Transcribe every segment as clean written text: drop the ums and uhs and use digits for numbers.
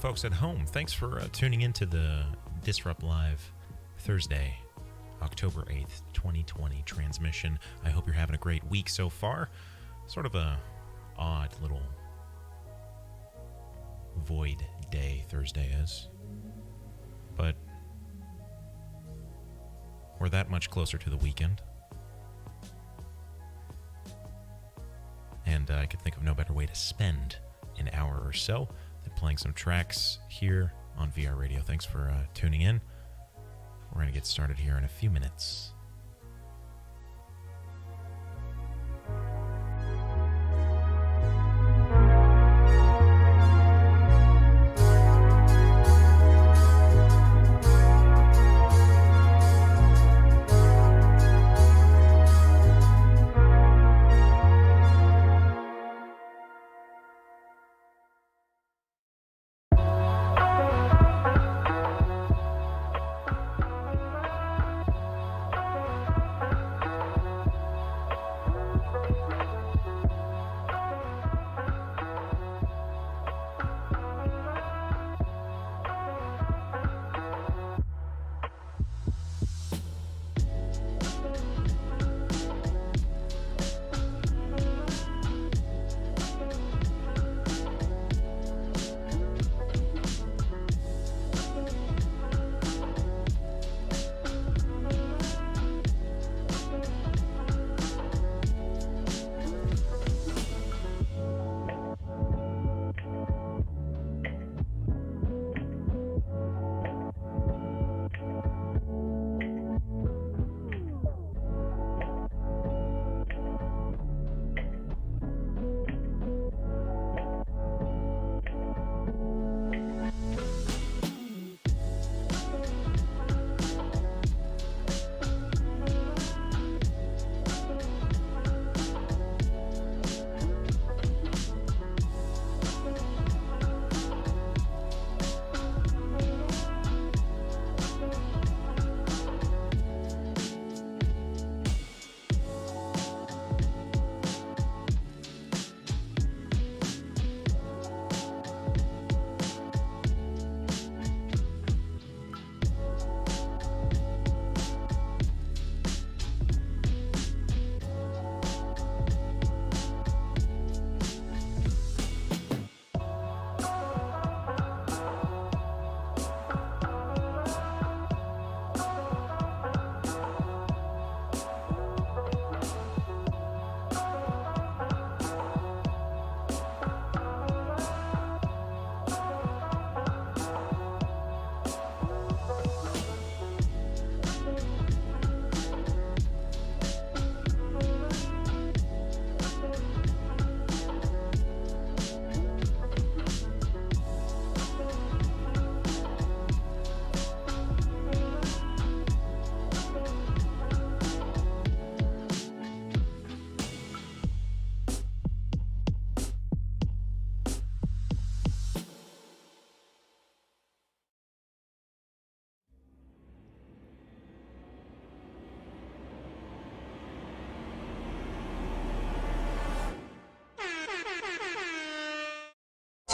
folks at home. Thanks for tuning into the Disrupt Live Thursday, October 8th, 2020 transmission. I hope you're having a great week so far. Sort of a odd little void day Thursday is. But we're that much closer to the weekend. And I could think of no better way to spend an hour or so than playing some tracks here on VRadio. Thanks for tuning in. We're going to get started here in a few minutes.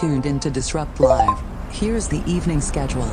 Tuned into Disrupt Live. Here's the evening schedule.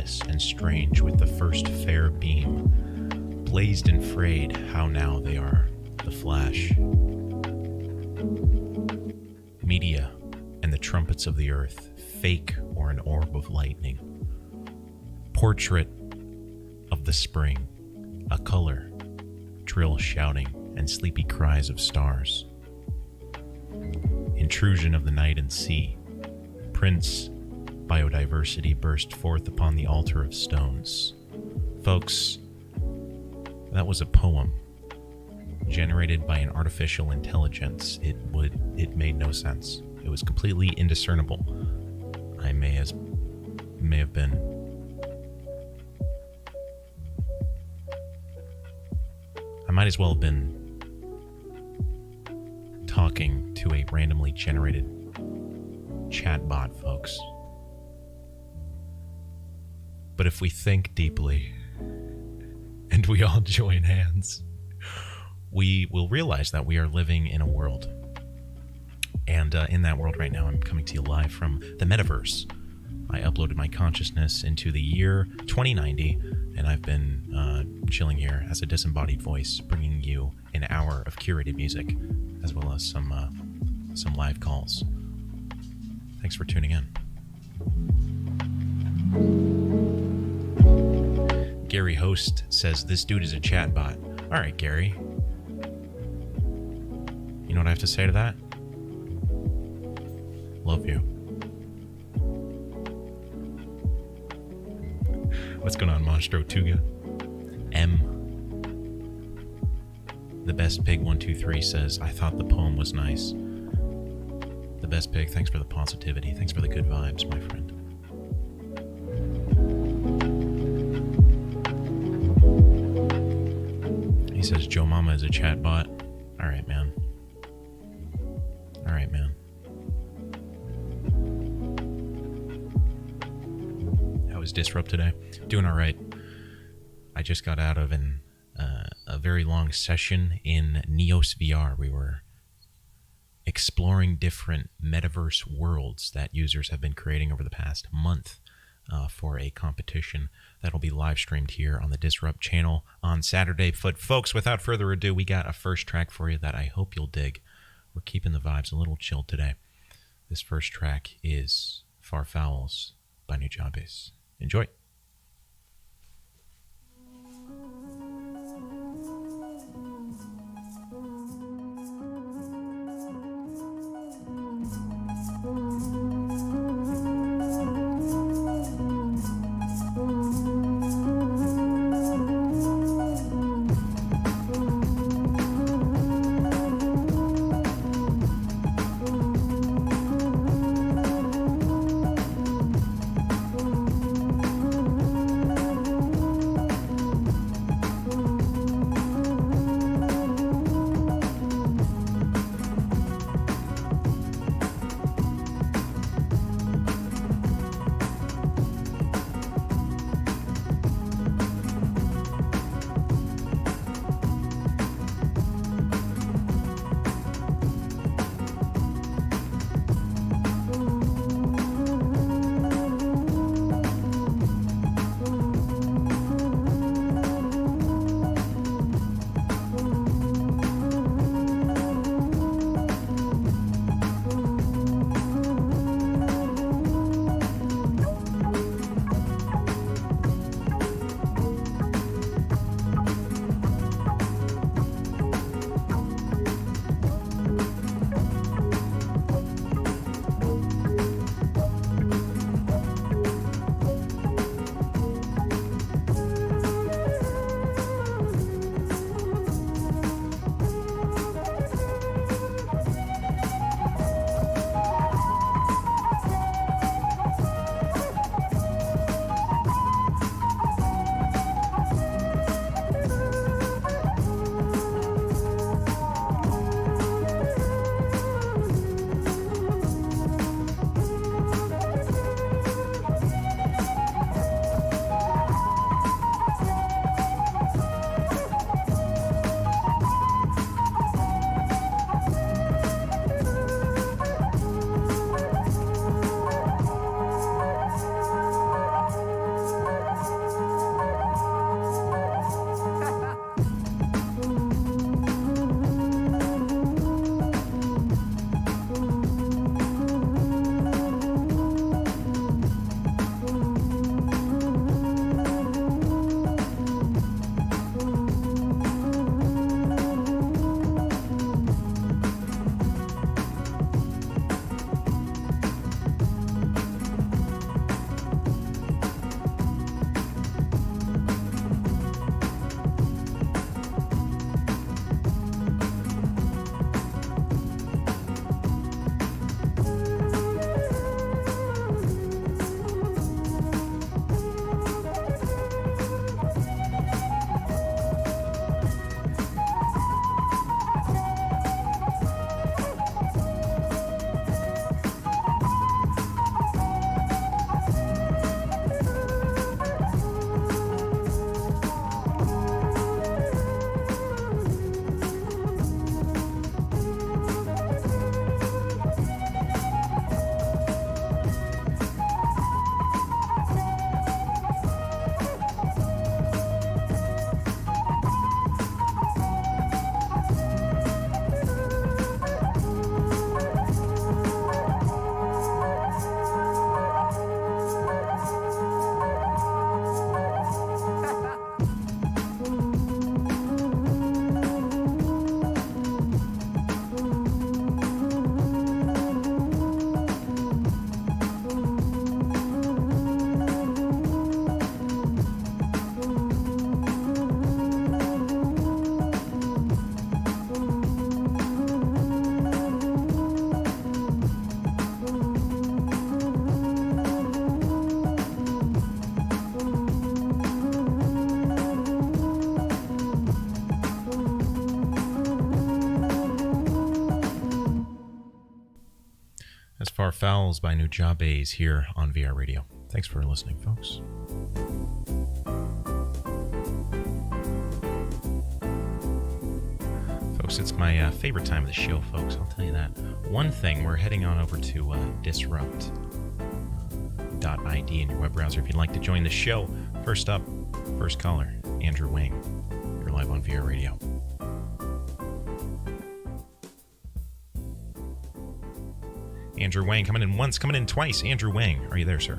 ominous and strange with the first fair beam. Blazed and frayed, how now they are the flash. Media and the trumpets of the earth, fake or an orb of lightning. Portrait of the spring, a color, trill shouting, and sleepy cries of stars. Intrusion of the night and sea. Prince, biodiversity burst forth upon the altar of stones. Folks, that was a poem generated by an artificial intelligence. It made no sense. It was completely indiscernible. I may have been I might as well have been talking to a randomly generated chatbot, folks. But if we think deeply and we all join hands, we will realize that we are living in a world. And in that world right now, I'm coming to you live from the metaverse. I uploaded my consciousness into the year 2090, and I've been chilling here as a disembodied voice, bringing you an hour of curated music, as well as some live calls. Thanks for tuning in. Gary Host says, this dude is a chatbot. All right, Gary. You know what I have to say to that? Love you. What's going on, Monstro Tuga? M. The Best Pig 123 says, I thought the poem was nice. The Best Pig, thanks for the positivity. Thanks for the good vibes, my friend. He says, Joe Mama is a chatbot. All right, man. All right, man. How was Disrupt today? Doing all right. I just got out of a very long session in Neos VR. We were exploring different metaverse worlds that users have been creating over the past month for a competition that'll be live streamed here on the Disrupt channel on Saturday. But folks, without further ado, we got a first track for you that I hope you'll dig. We're keeping the vibes a little chilled today. This first track is Farfowls by Nujabes. Enjoy. As Far Fouls by Nujabes here on VRadio. Thanks for listening, folks. Folks, it's my favorite time of the show, folks. I'll tell you that. One thing, we're heading on over to disrupt.id in your web browser if you'd like to join the show. First up, first caller, Andrew Wang. You're live on VRadio. Andrew Wang coming in once, coming in twice. Andrew Wang, are you there, sir?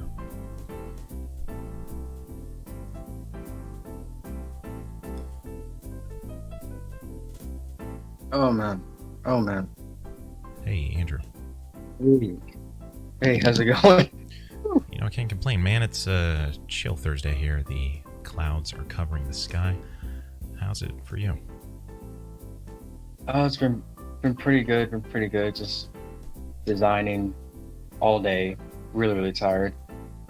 Oh man. Hey, Andrew. Hey, how's it going? You know, I can't complain, man. It's a chill Thursday here. The clouds are covering the sky. How's it for you? Oh, it's been pretty good. Just designing all day. Really tired.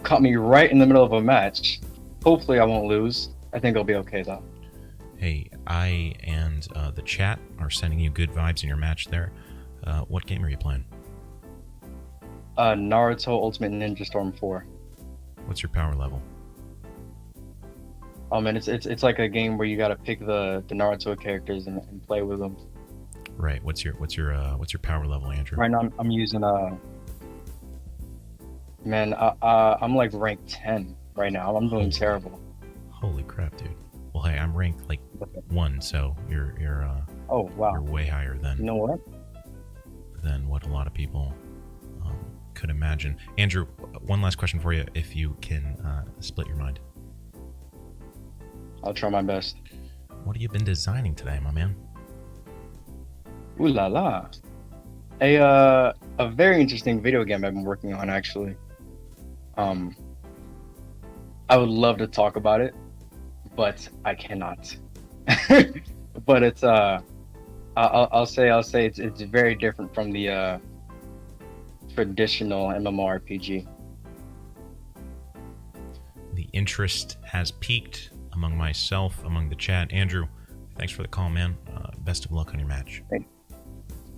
Caught me right in the middle of a match. Hopefully I won't lose. I think I'll be okay though. Hey, I and the chat are sending you good vibes in your match there. What game are you playing? Naruto Ultimate Ninja Storm 4. What's your power level? Oh man, it's like a game where you gotta pick the Naruto characters and play with them. Right. What's your power level, Andrew? Right now I'm using man, I'm like rank 10 right now. I'm doing terrible. Holy crap, dude. Well, hey, I'm ranked like 1, so you're oh wow, you're way higher than you know what? Than what a lot of people could imagine. Andrew, one last question for you, if you can split your mind. I'll try my best. What have you been designing today, my man? Ooh la la. A very interesting video game I've been working on actually. I would love to talk about it, but I cannot. But it's I'll say it's very different from the traditional MMORPG. The interest has peaked among myself, among the chat. Andrew, thanks for the call, man. Best of luck on your match.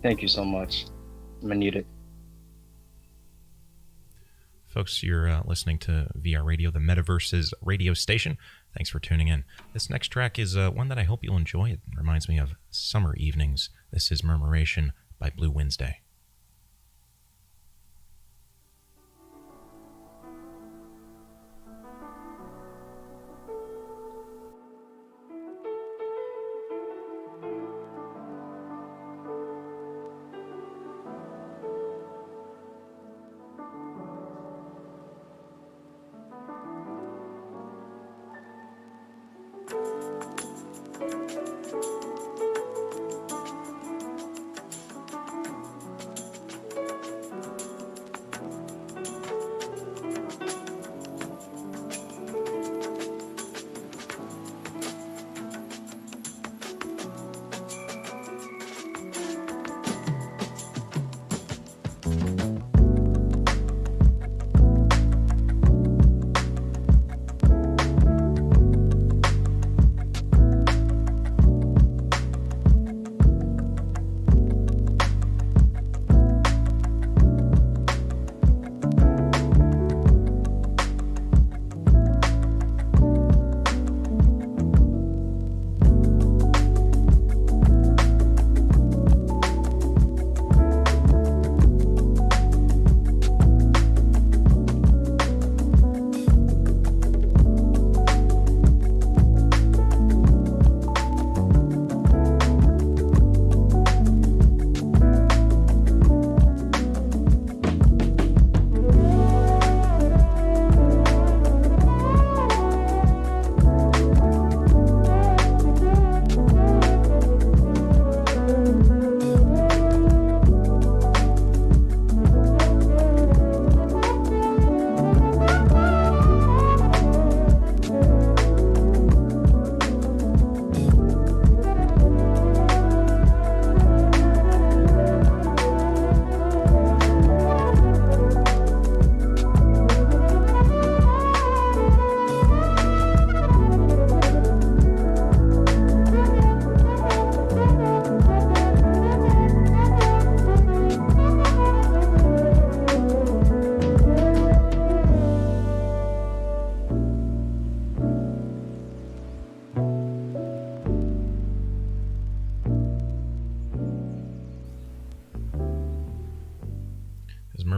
Thank you so much. I'm gonna need it. Folks, you're listening to VRadio, the Metaverse's radio station. Thanks for tuning in. This next track is one that I hope you'll enjoy. It reminds me of summer evenings. This is Murmuration by Blue Wednesday.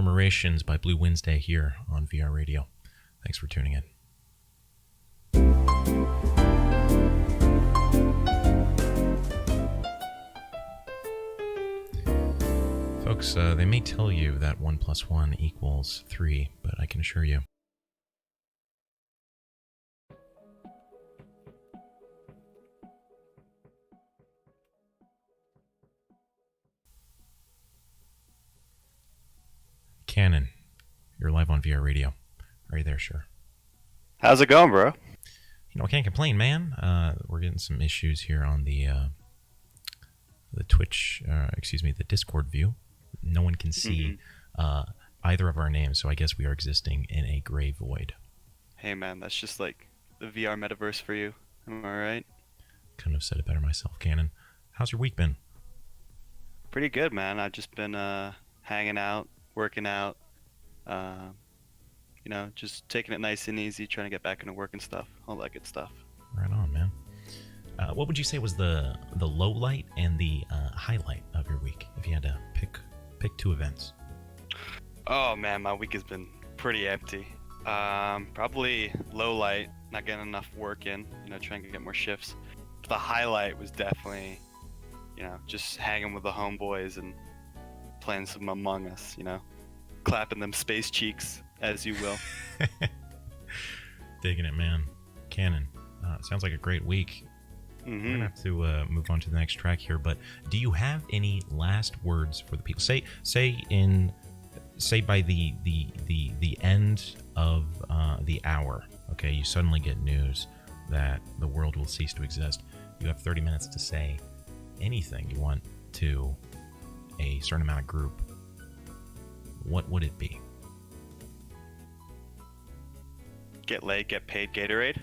Murmurations by Blue Wednesday here on VRadio. Thanks for tuning in. Folks, they may tell you that 1 + 1 = 3, but I can assure you Cannon, you're live on VRadio. Are you there, sure? How's it going, bro? I can't complain, man. We're getting some issues here on the Twitch, the Discord view. No one can see either of our names, so I guess we are existing in a gray void. Hey, man, that's just like the VR metaverse for you. Am I right? Couldn't have said it better myself, Cannon. How's your week been? Pretty good, man. I've just been hanging out, working out, just taking it nice and easy, trying to get back into work and stuff, all that good stuff. Right on, man. What would you say was the low light and the highlight of your week, if you had to pick two events? Oh, man, my week has been pretty empty. Probably low light, not getting enough work in, trying to get more shifts. But the highlight was definitely, just hanging with the homeboys and playing some Among Us, clapping them space cheeks, as you will. Digging it, man. Cannon, sounds like a gret week. We're gonna have to move on to the next track here, but do you have any last words for the people? Say by the end of the hour, okay, you suddenly get news that the world will cease to exist. You have 30 minutes to say anything you want to a certain amount of group. What would it be? Get laid, get paid, Gatorade.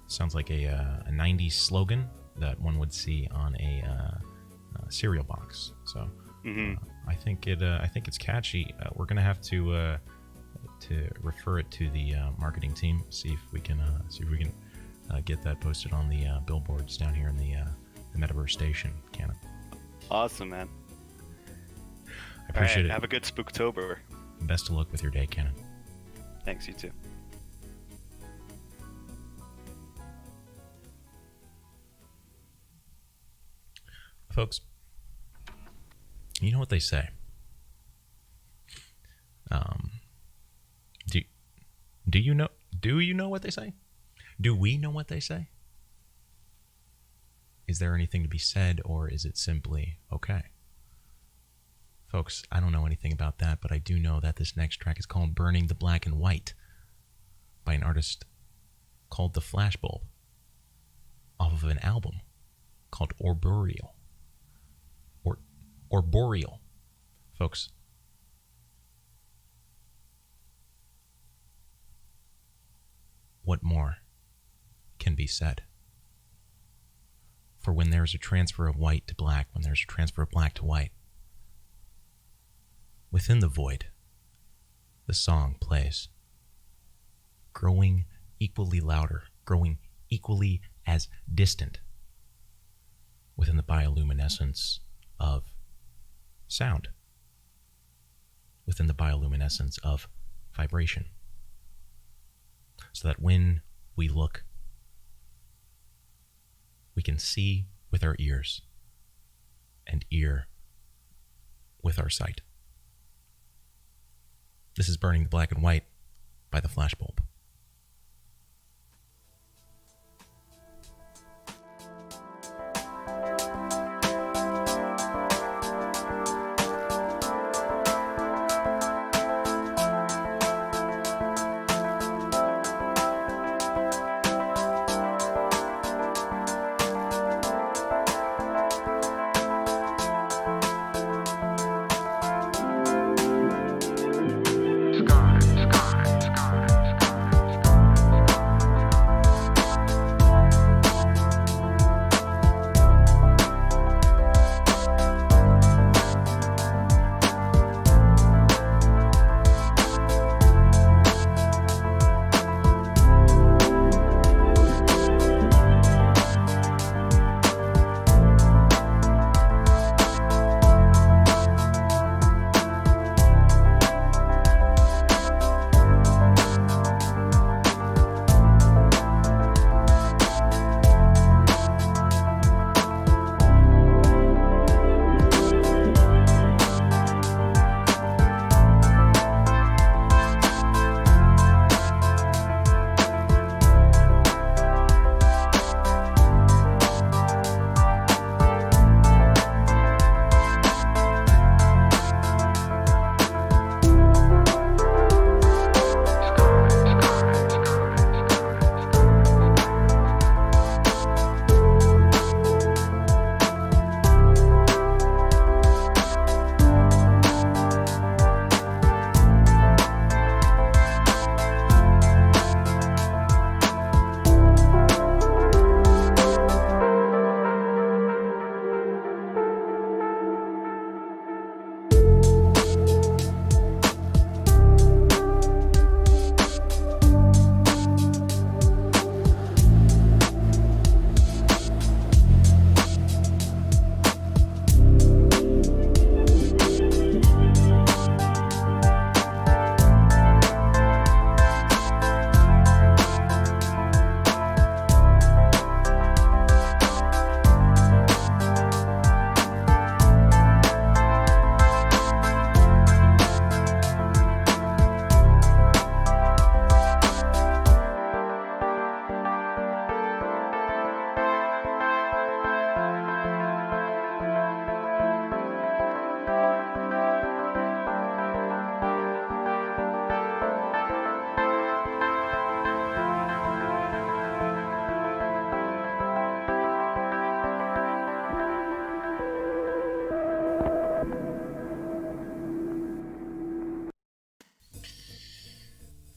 Sounds like a 90s slogan that one would see on a cereal box. So I think it's catchy. We're gonna have to refer it to the marketing team. See if we can get that posted on the billboards down here in the Metaverse station. Cannon. Awesome, man. I appreciate it. Have a good Spooktober. Best of luck with your day, Cannon. Thanks, you too. Folks, you know what they say. Do you know what they say? Do we know what they say? Is there anything to be said, or is it simply okay? Folks, I don't know anything about that, but I do know that this next track is called Burning the Black and White by an artist called The Flashbulb, off of an album called Arboreal. Or Boreal. Folks, what more can be said? For when there's a transfer of white to black, when there's a transfer of black to white, within the void, the song plays, growing equally louder, growing equally as distant within the bioluminescence of sound, within the bioluminescence of vibration, so that when we look, we can see with our ears and ear with our sight. This is Burning the Black and White by The Flashbulb.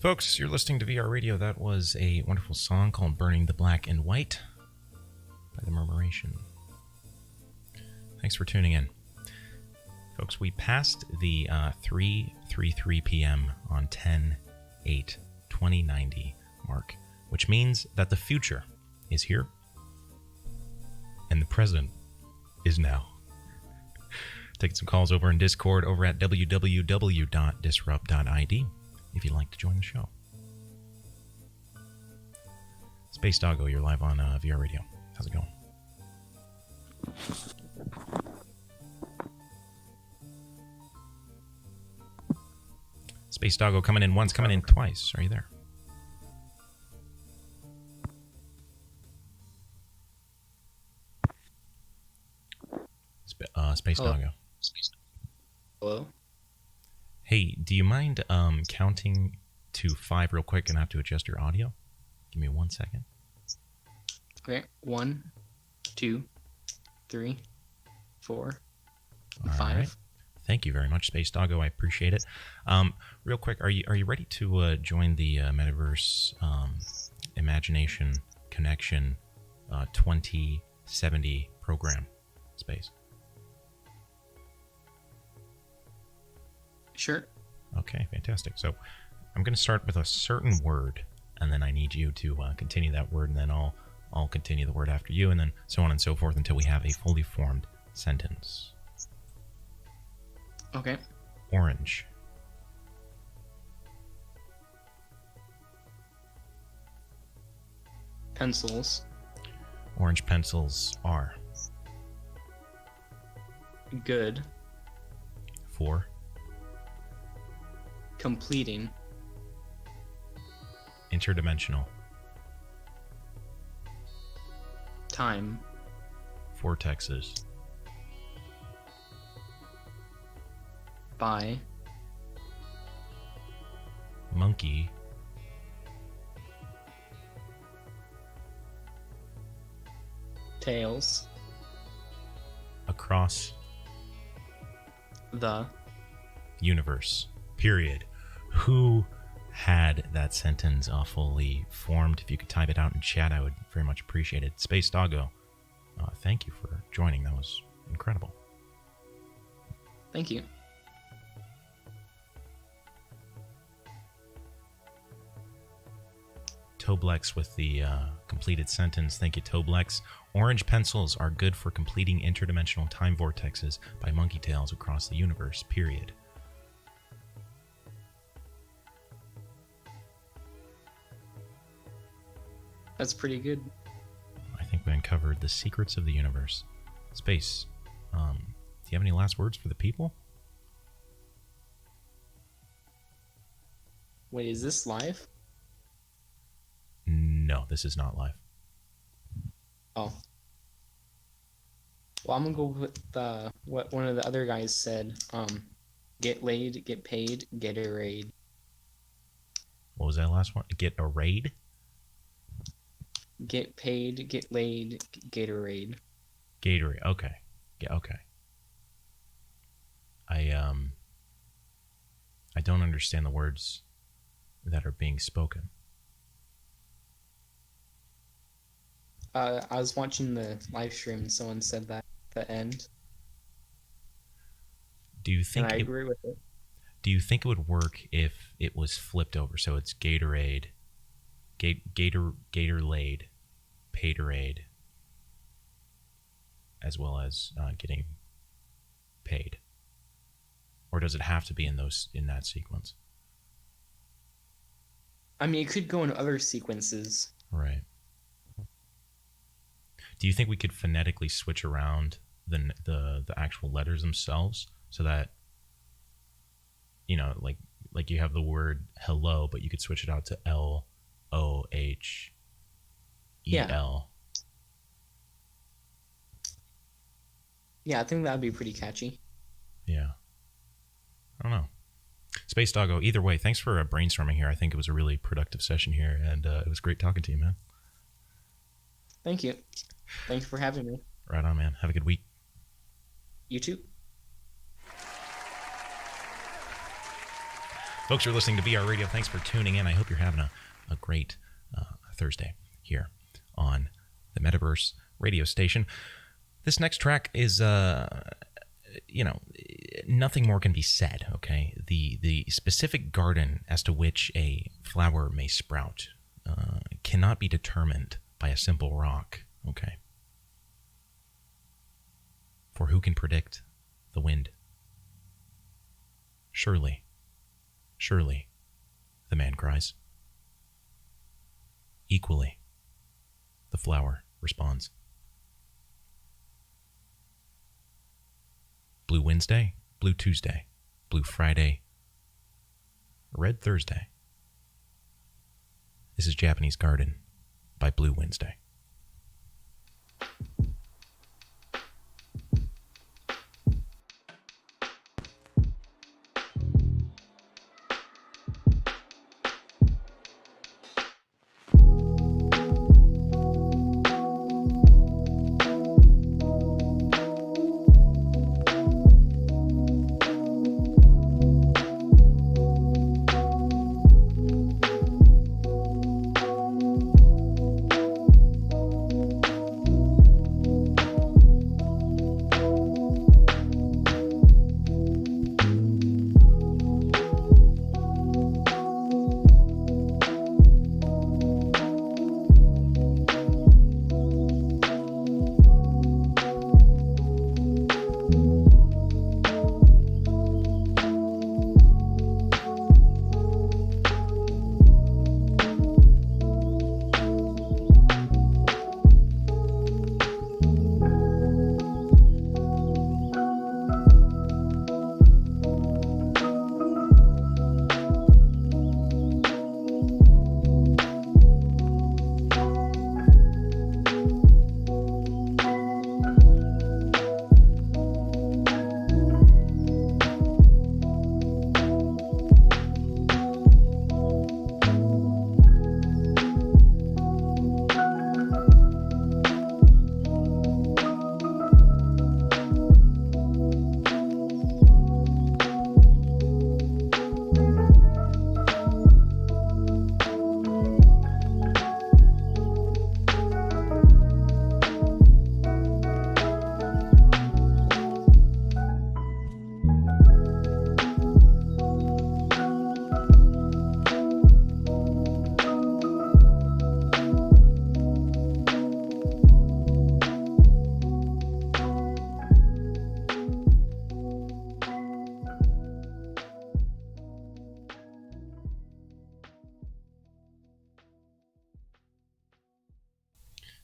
Folks, you're listening to VRadio. That was a wonderful song called Burning the Black and White by the Murmuration. Thanks for tuning in. Folks, we passed the 3:33 p.m. on 10/8/2090 mark, which means that the future is here and the present is now. Taking some calls over in Discord over at www.disrupt.id if you'd like to join the show. Space Doggo, you're live on VRadio. How's it going? Space Doggo coming in once, coming in twice. Are you there? Space Hello. Doggo. Hello? Hey, do you mind counting to 5 real quick and I have to adjust your audio? Give me 1 second. Okay. 1, 2, 3, 4, All 5. right. Thank you very much, Space Doggo. I appreciate it. Real quick, are you ready to join the Metaverse Imagination Connection 2070 program, Space? Sure. Okay, fantastic. So I'm going to start with a certain word, and then I need you to continue that word, and then I'll continue the word after you, and then so on and so forth until we have a fully formed sentence. Okay. Orange. Pencils. Orange pencils are. Good. 4. Completing. Interdimensional. Time. Vortexes. By. Monkey. Tails. Across The. universe. Period. Who had that sentence fully formed? If you could type it out in chat, I would very much appreciate it. Space Doggo, thank you for joining. That was incredible. Thank you. Toblex with the completed sentence. Thank you, Toblex. Orange pencils are good for completing interdimensional time vortexes by monkey tails across the universe. Period. That's pretty good. I think we uncovered the secrets of the universe. Space, do you have any last words for the people? Wait, is this live? No, this is not live. Oh. Well, I'm gonna go with what one of the other guys said. Get laid, get paid, get a raid. What was that last one? Get a raid? Get paid, get laid, Gatorade. Gatorade. Okay. Yeah, okay. I don't understand the words that are being spoken. I was watching the live stream and someone said that at the end, Do you and think I it, agree with it. do you think it would work if it was flipped over? So it's Gatorade, Gatorade, Patorade, as well as getting paid, or does it have to be in that sequence? I mean, it could go in other sequences. Right. Do you think we could phonetically switch around the actual letters themselves so that, you know, like you have the word hello, but you could switch it out to LOHEL? Yeah, I think that'd be pretty catchy. Yeah. I don't know. Space Doggo, either way, thanks for brainstorming here. I think it was a really productive session here, and it was great talking to you, man. Thank you. Thanks for having me. Right on, man. Have a good week. You too. Folks, you're listening to VR Radio. Thanks for tuning in. I hope you're having a great Thursday here on the Metaverse radio station. This next track is, nothing more can be said, okay? The specific garden as to which a flower may sprout cannot be determined by a simple rock, okay? For who can predict the wind? Surely, the man cries. Equally, the flower responds. Blue Wednesday, Blue Tuesday, Blue Friday, Red Thursday. This is Japanese Garden by Blue Wednesday.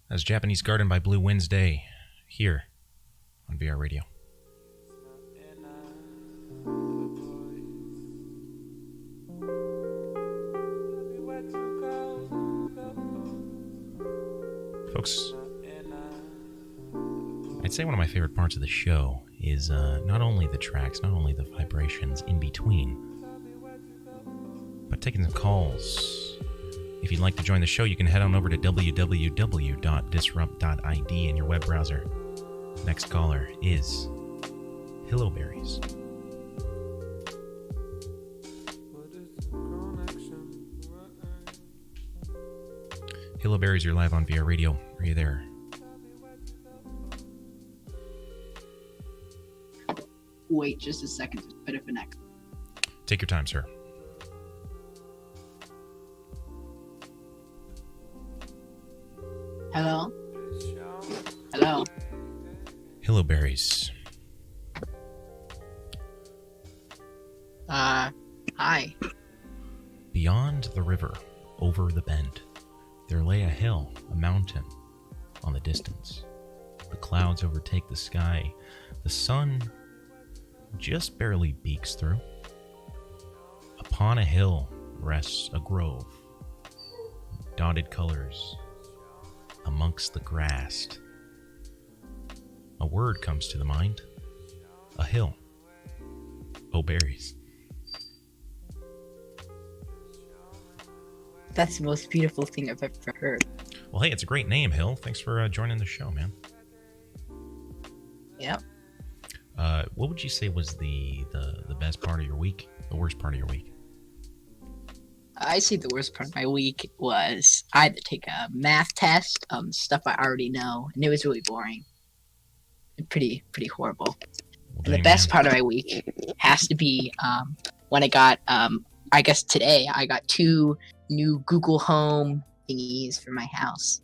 That's Japanese Garden by Blue Wednesday here on VR Radio. Folks, I'd say one of my favorite parts of the show is not only the tracks, not only the vibrations in between, but taking some calls. If you'd like to join the show, you can head on over to www.disrupt.id in your web browser. Next caller is Hillowberries. Hillowberries, you're live on VR Radio. Are you there? Wait just a second. There's a bit of an echo. Take your time, sir. Hello? Hello? Hillowberries. Hi. Beyond the river, over the bend, there lay a hill, a mountain, on the distance. The clouds overtake the sky. The sun just barely beaks through. Upon a hill rests a grove, dotted colors amongst the grass. A word comes to the mind. A hill. Oh, berries. That's the most beautiful thing I've ever heard. Well, hey, it's a great name, Hill. Thanks for joining the show, man. Yep. What would you say was the best part of your week? The worst part of your week? I see the worst part of my week was I had to take a math test, stuff I already know, and it was really boring. Pretty horrible. Well, And the dang, best man. part of my week has to be when I got I guess today I got 2 new Google Home thingies for my house.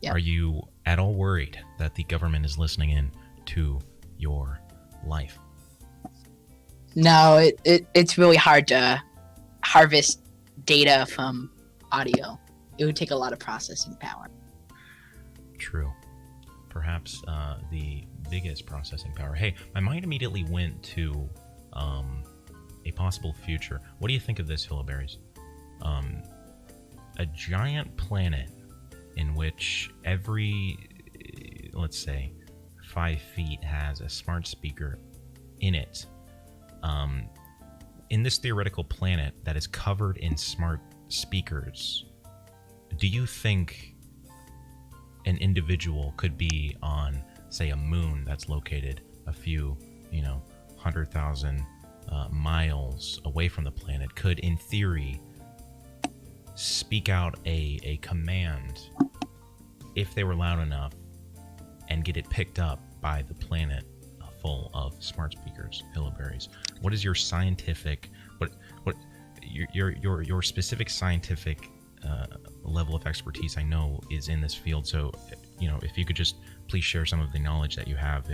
Yep. Are you at all worried that the government is listening in to your life? No, it's really hard to harvest data from audio. It would take a lot of processing power. True. Perhaps the biggest processing power. Hey, my mind immediately went to a possible future. What do you think of this, Hillberries? A giant planet in which every, let's say, 5 feet has a smart speaker in it. In this theoretical planet that is covered in smart speakers, do you think an individual could be on, say, a moon that's located a few, 100,000 miles away from the planet, could, in theory, speak out a command if they were loud enough and get it picked up by the planet full of smart speakers, Hillberries? What is your scientific, your specific scientific level of expertise? I know is in this field, so if you could just please share some of the knowledge that you have,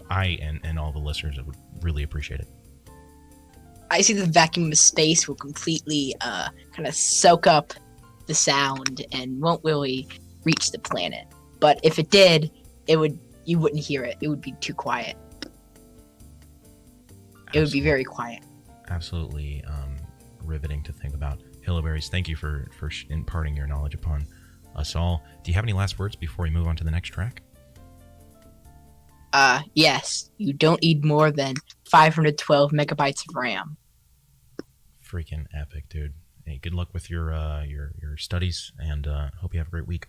I and all the listeners would really appreciate it. I see the vacuum of space will completely kind of soak up the sound and won't really reach the planet. But if it did, you wouldn't hear it. It would be too quiet. It would be very quiet. Absolutely riveting to think about. Hillberries, thank you for imparting your knowledge upon us all. Do you have any last words before we move on to the next track? Yes. You don't need more than 512 megabytes of RAM. Freaking epic, dude. Hey, good luck with your studies, and hope you have a great week.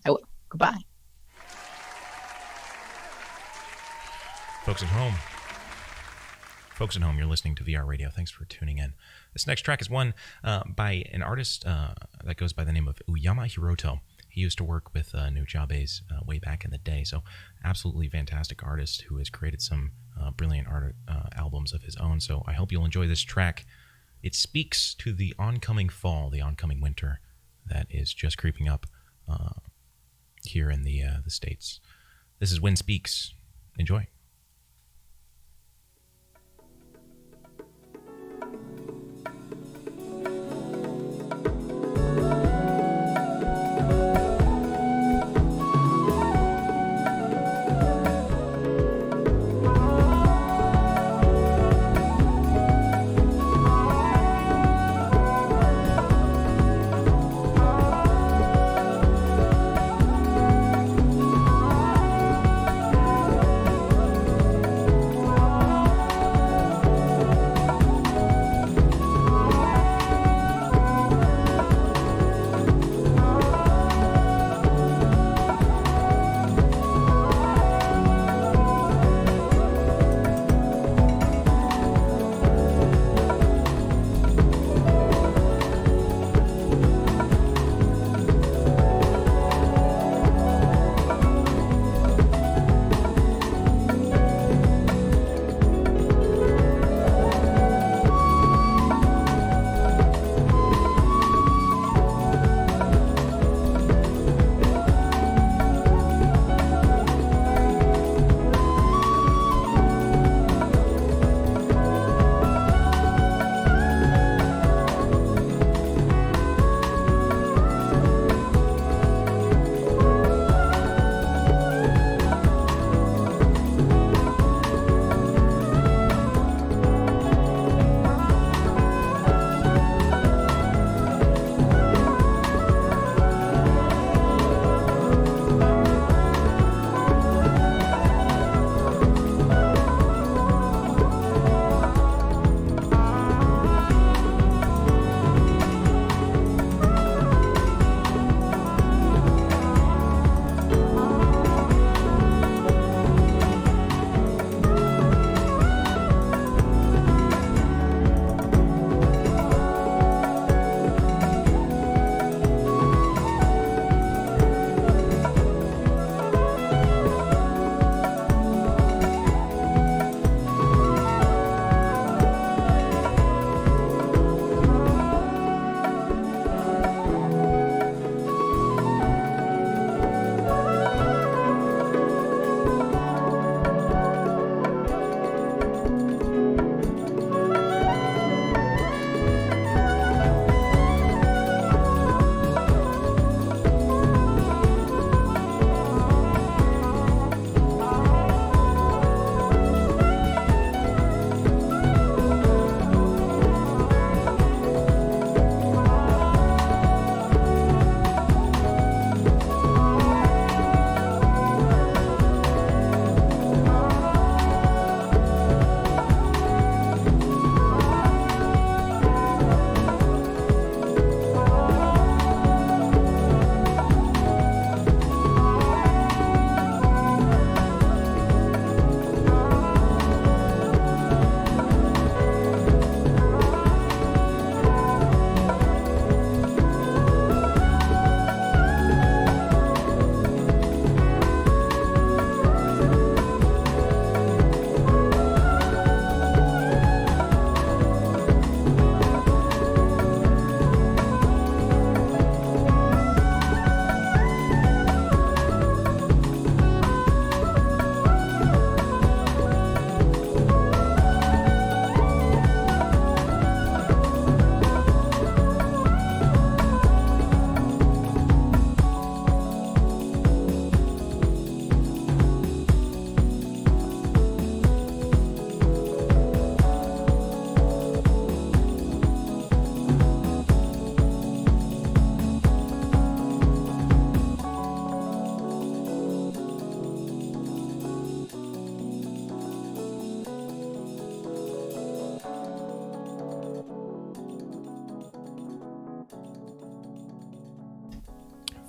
I will. Goodbye. Folks at home, you're listening to VRadio. Thanks for tuning in. This next track is one by an artist that goes by the name of Uyama Hiroto. He used to work with Nujabes way back in the day, so absolutely fantastic artist who has created some brilliant art albums of his own. So I hope you'll enjoy this track. It speaks to the oncoming fall, the oncoming winter that is just creeping up here in the States. This is Wind Speaks. Enjoy.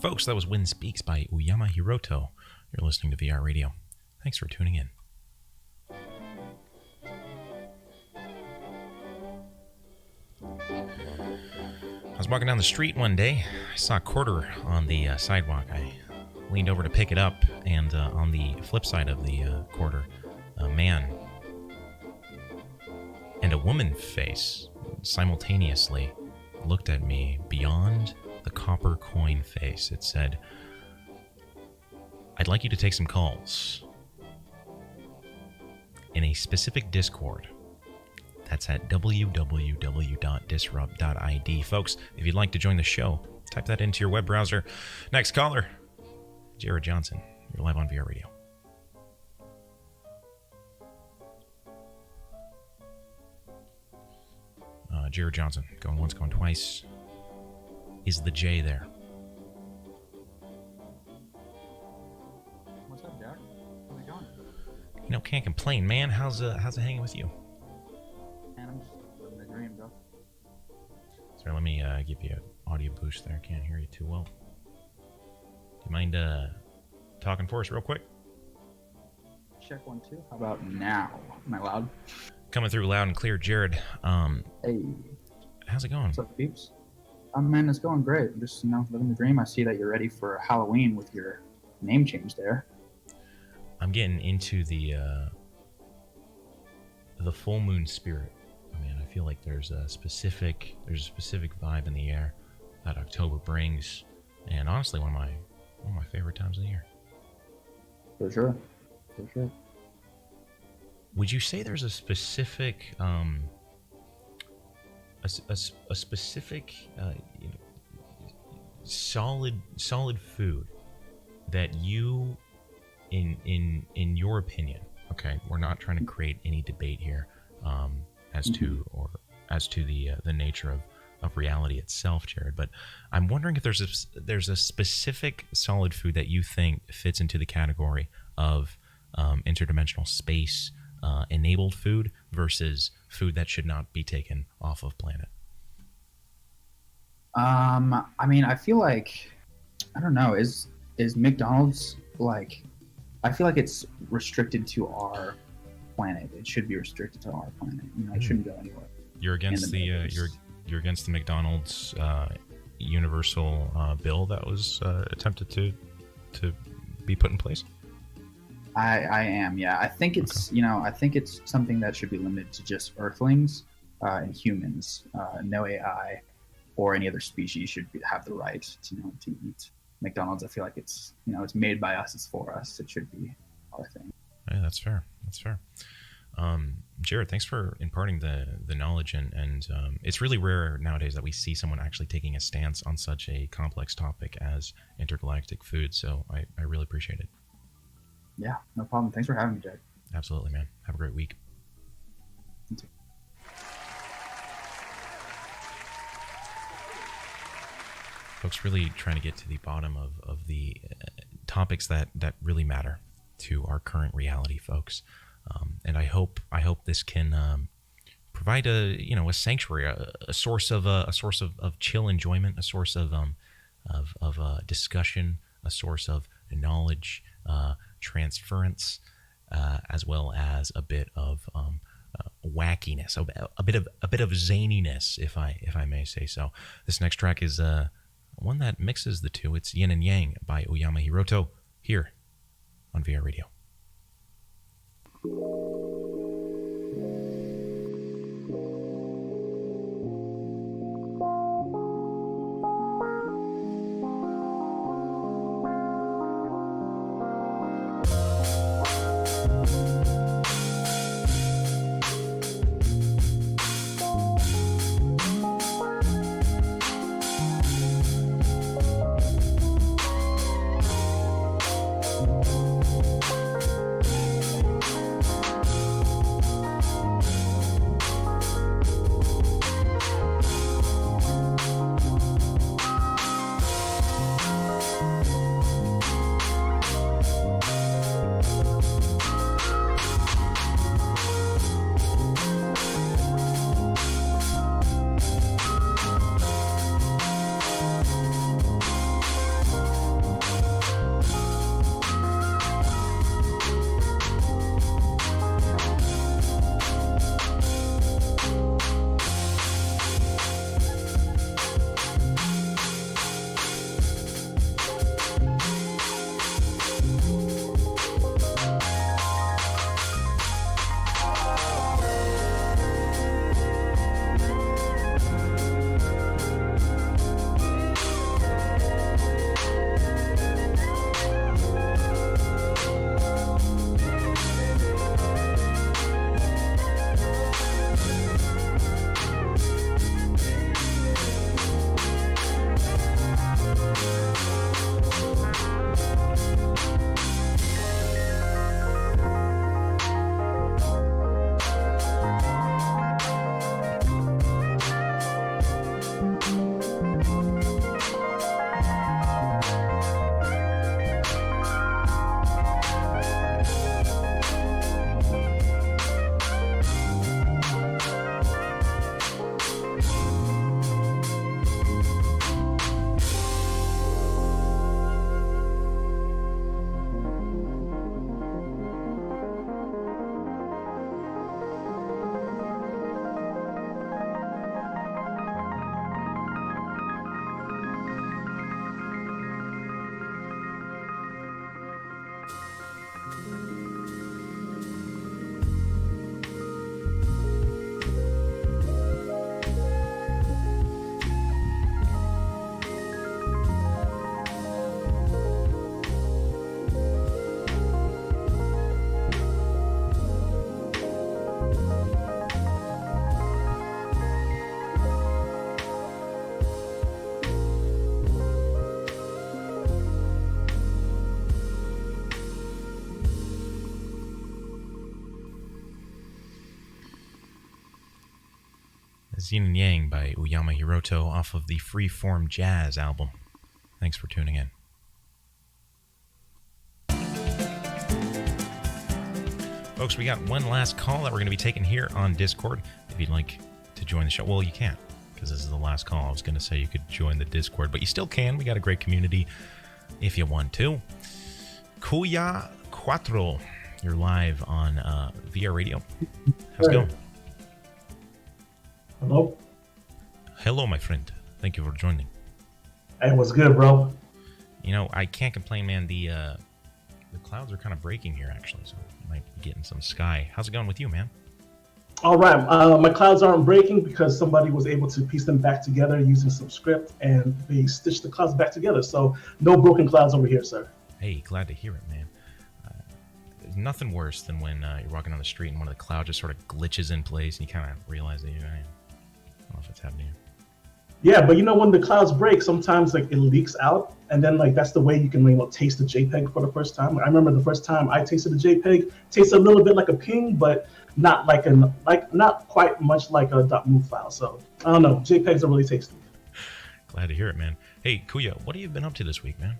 Folks, that was Wind Speaks by Uyama Hiroto. You're listening to VRadio. Thanks for tuning in. I was walking down the street one day. I saw a quarter on the sidewalk. I leaned over to pick it up, and on the flip side of the quarter, a man and a woman face simultaneously looked at me beyond the copper coin face. It said, "I'd like you to take some calls in a specific Discord." That's at www.disrupt.id. Folks, if you'd like to join the show, type that into your web browser. Next caller, Jared Johnson. You're live on VRadio. Jared Johnson, going once, going twice. Is the J there? What's up, Jack? How's it going? You know, can't complain, man. How's it hanging with you? Man, I'm just living the dream, bro. Sorry, let me give you an audio boost there. Can't hear you too well. Do you mind talking for us real quick? Check 1, 2. How about now? Am I loud? Coming through loud and clear, Jared. Hey. How's it going? What's up, peeps? Man, it's going great. Just, living the dream. I see that you're ready for Halloween with your name change there. I'm getting into the full moon spirit. I mean, I feel like there's a specific vibe in the air that October brings, and honestly, one of my favorite times of the year. For sure. Would you say there's a specific solid food that you, in your opinion, okay, we're not trying to create any debate here as to the nature of reality itself, Jared, but I'm wondering if there's a specific solid food that you think fits into the category of interdimensional space enabled food versus food that should not be taken off of planet. I mean, I feel like, I don't know, is McDonald's like, I feel like it's restricted to our planet. It should be restricted to our planet. It shouldn't go anywhere. You're against you're against the McDonald's universal bill that was attempted to be put in place? I am, yeah. I think it's, Okay. I think it's something that should be limited to just Earthlings and humans. No AI or any other species should have the right to eat McDonald's. I feel like it's, it's made by us. It's for us. It should be our thing. Yeah, that's fair. Jared, thanks for imparting the knowledge, and it's really rare nowadays that we see someone actually taking a stance on such a complex topic as intergalactic food. So I really appreciate it. Yeah, no problem. Thanks for having me, Jack. Absolutely, man. Have a great week. You too. Folks, really trying to get to the bottom of the topics that really matter to our current reality, folks. And I hope this can provide a sanctuary, a source of chill enjoyment, a source of discussion, a source of knowledge, transference, as well as a bit of wackiness, a bit of zaniness, if I may say so. This next track is one that mixes the two. It's Yin and Yang by Uyama Hiroto here on VRadio. Yin and Yang by Uyama Hiroto off of the Freeform Jazz album. Thanks for tuning in. Folks, we got one last call that we're going to be taking here on Discord. If you'd like to join the show, well, you can't, because this is the last call. I was going to say you could join the Discord, but you still can. We got a great community if you want to. Kuya Cuatro, you're live on VRadio. How's it going? Hello? Hello, my friend. Thank you for joining. Hey, what's good, bro? You know, I can't complain, man. The clouds are kind of breaking here, actually, so I might be getting some sky. How's it going with you, man? All right. My clouds aren't breaking because somebody was able to piece them back together using some script, and they stitched the clouds back together. So no broken clouds over here, sir. Hey, glad to hear it, man. There's nothing worse than when you're walking on the street and one of the clouds just sort of glitches in place, and you kind of realize that I don't know if it's happening. Yeah, but you know, when the clouds break, sometimes like it leaks out, and then like that's the way you can taste the JPEG for the first time. I remember the first time I tasted the JPEG, tasted a little bit like a ping, but not not quite much like a .move file. So I don't know, JPEGs are really tasty. Glad to hear it, man. Hey, Kuya, what have you been up to this week, man?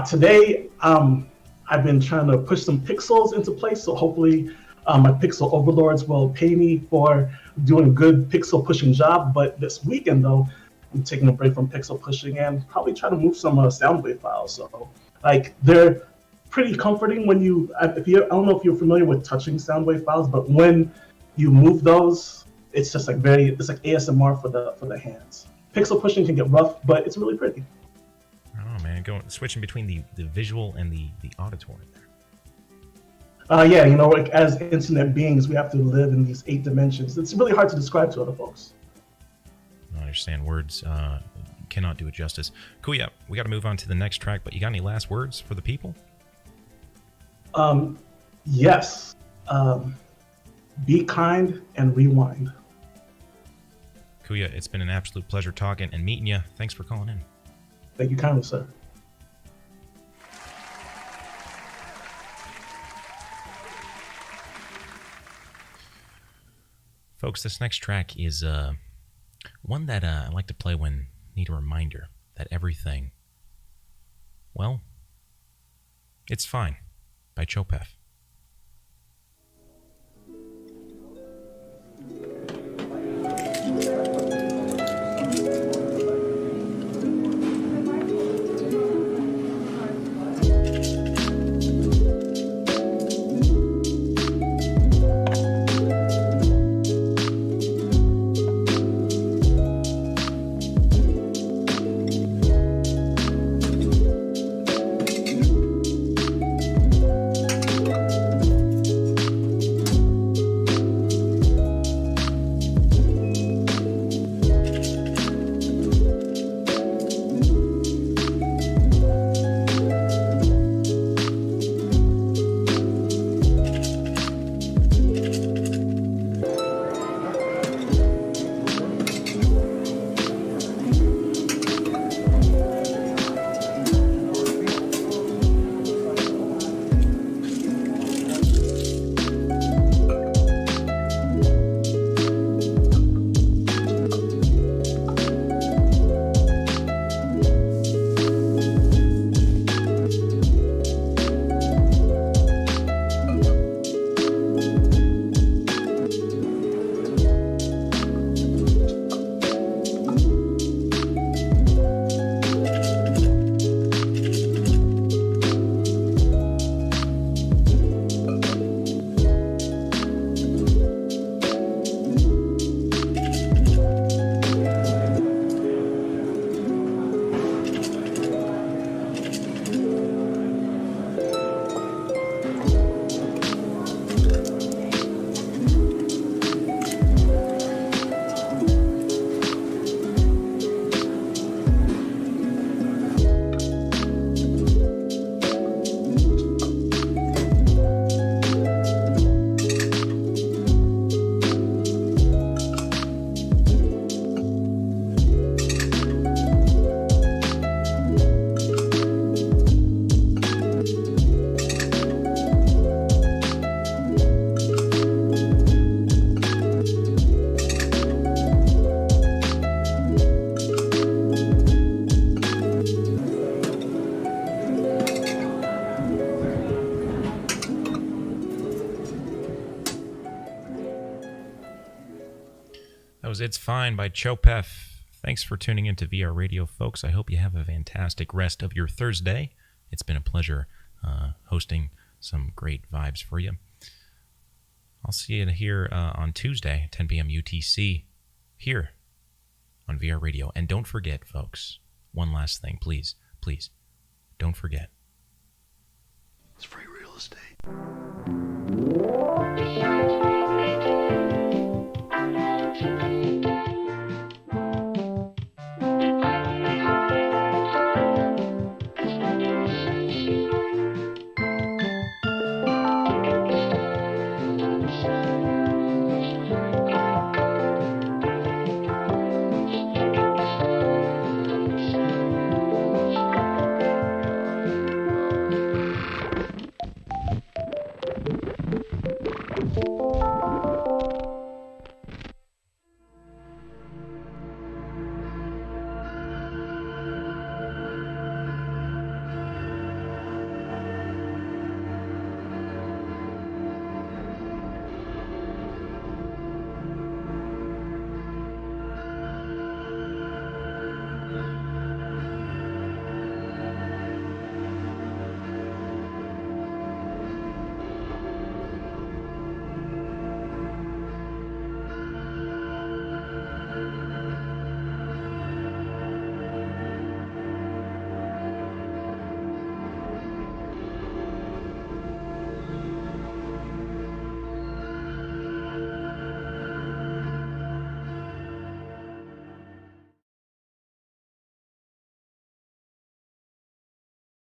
Today, I've been trying to push some pixels into place, so hopefully my pixel overlords will pay me for doing a good pixel pushing job. But this weekend, though, I'm taking a break from pixel pushing and probably try to move some Soundwave files. So, like, they're pretty comforting when I don't know if you're familiar with touching Soundwave files, but when you move those, it's just like it's like ASMR for the hands. Pixel pushing can get rough, but it's really pretty. Oh man, switching between the visual and the auditory there. Yeah, you know, like as internet beings, we have to live in these 8 dimensions. It's really hard to describe to other folks. I understand words cannot do it justice. Kuya, we got to move on to the next track, but you got any last words for the people? Yes. Be kind and rewind. Kuya, it's been an absolute pleasure talking and meeting you. Thanks for calling in. Thank you kindly, sir. Folks, this next track is one that I like to play when I need a reminder that everything, well, it's fine, by Chopef. was It's Fine by Chopef. Thanks for tuning in to VR Radio, folks. I hope you have a fantastic rest of your Thursday. It's been a pleasure hosting some great vibes for you. I'll see you here on Tuesday, 10 p.m. UTC, here on VR Radio. And don't forget, folks, one last thing, please, don't forget. It's free real estate.